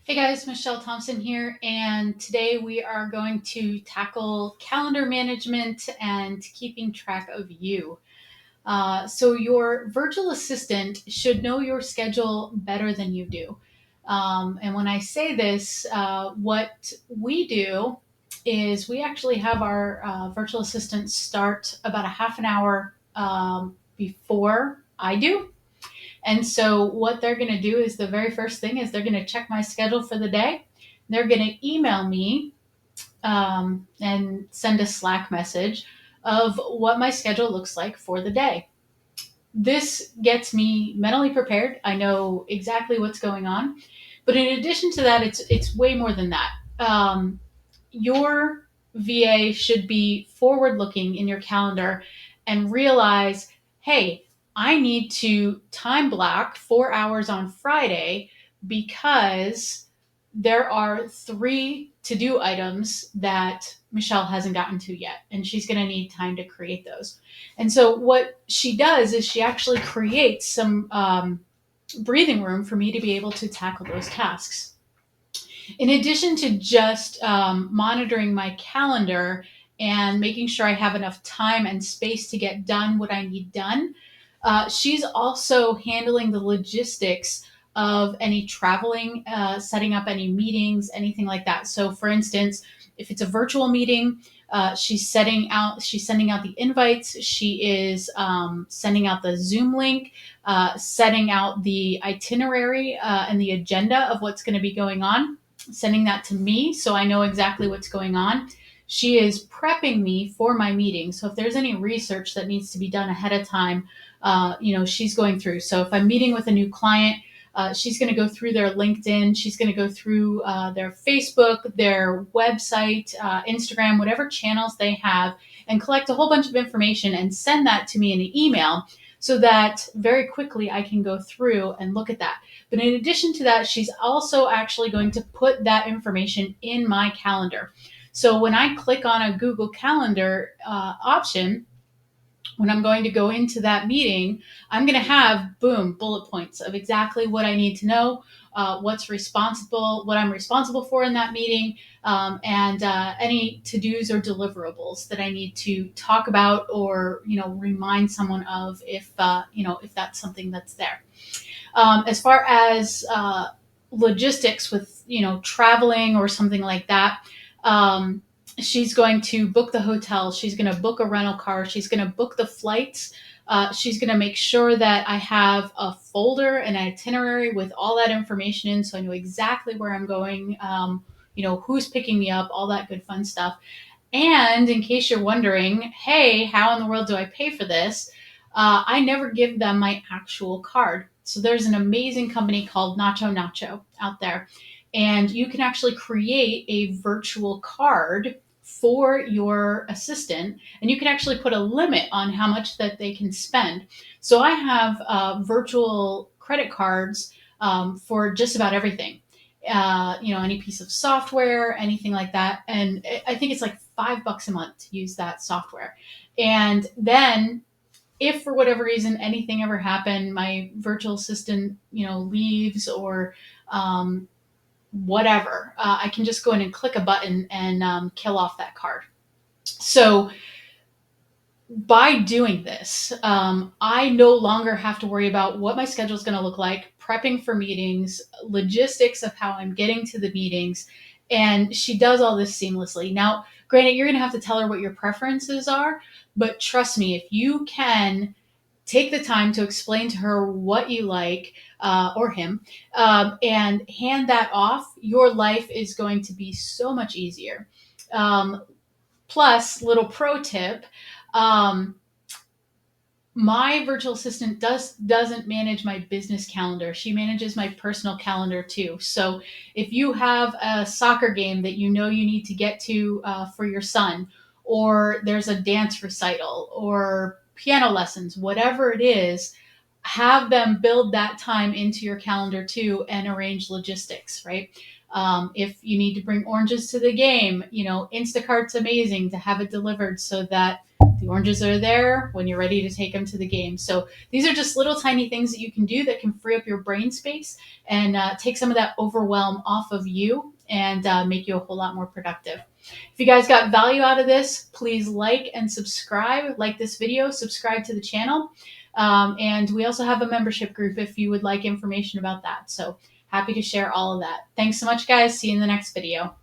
Hey guys, Michelle Thompson here, and today we are going to tackle calendar management and keeping track of you. So, your virtual assistant should know your schedule better than you do. And when I say this, what we do is we actually have our virtual assistant start about a half an hour before I do. And so what they're going to do is the very first thing is they're going to check my schedule for the day. They're going to email me and send a Slack message of what my schedule looks like for the day. This gets me mentally prepared. I know exactly what's going on. But in addition to that, it's way more than that. Your VA should be forward looking in your calendar and realize, hey, I need to time block 4 hours on Friday because there are three to do items that Michelle hasn't gotten to yet, and she's going to need time to create those. And so, what she does is she actually creates some breathing room for me to be able to tackle those tasks. In addition to just monitoring my calendar and making sure I have enough time and space to get done what I need done, she's also handling the logistics of any traveling, setting up any meetings, anything like that. So, for instance, if it's a virtual meeting, she's sending out the invites. She is sending out the Zoom link, setting out the itinerary and the agenda of what's going to be going on, sending that to me so I know exactly what's going on. She is prepping me for my meeting. So if there's any research that needs to be done ahead of time, she's going through. So if I'm meeting with a new client, she's going to go through their LinkedIn. She's going to go through their Facebook, their website, Instagram, whatever channels they have, and collect a whole bunch of information and send that to me in an email so that very quickly I can go through and look at that. But in addition to that, she's also actually going to put that information in my calendar. So when I click on a Google Calendar option, when I'm going to go into that meeting, I'm going to have, boom, bullet points of exactly what I need to know, what I'm responsible for in that meeting, and any to dos or deliverables that I need to talk about or remind someone of if that's something that's there. As far as logistics with traveling or something like that, she's going to book the hotel. She's going to book a rental car. She's going to book the flights. She's going to make sure that I have a folder and an itinerary with all that information in, so I know exactly where I'm going. Who's picking me up, all that good fun stuff. And in case you're wondering, hey, how in the world do I pay for this? I never give them my actual card. So there's an amazing company called Nacho out there. And you can actually create a virtual card for your assistant, and you can actually put a limit on how much that they can spend. So I have virtual credit cards for just about everything. Any piece of software, anything like that. And I think it's like $5 a month to use that software. And then if for whatever reason anything ever happened, my virtual assistant, leaves or whatever, I can just go in and click a button and kill off that card. So by doing this, I no longer have to worry about what my schedule is going to look like, prepping for meetings, logistics of how I'm getting to the meetings, and she does all this seamlessly. Now, granted, you're going to have to tell her what your preferences are, but trust me, if you can take the time to explain to her what you like, or him, and hand that off, your life is going to be so much easier. Plus, little pro tip, um, my virtual assistant doesn't manage my business calendar. She manages my personal calendar too. So if you have a soccer game that you need to get to for your son, or there's a dance recital or piano lessons, whatever it is, have them build that time into your calendar too and arrange logistics, right? If you need to bring oranges to the game, Instacart's amazing to have it delivered so that the oranges are there when you're ready to take them to the game. So these are just little tiny things that you can do that can free up your brain space and take some of that overwhelm off of you and make you a whole lot more productive. If you guys got value out of this, please like and subscribe. Like this video, subscribe to the channel. And we also have a membership group if you would like information about that. So happy to share all of that. Thanks so much, guys. See you in the next video.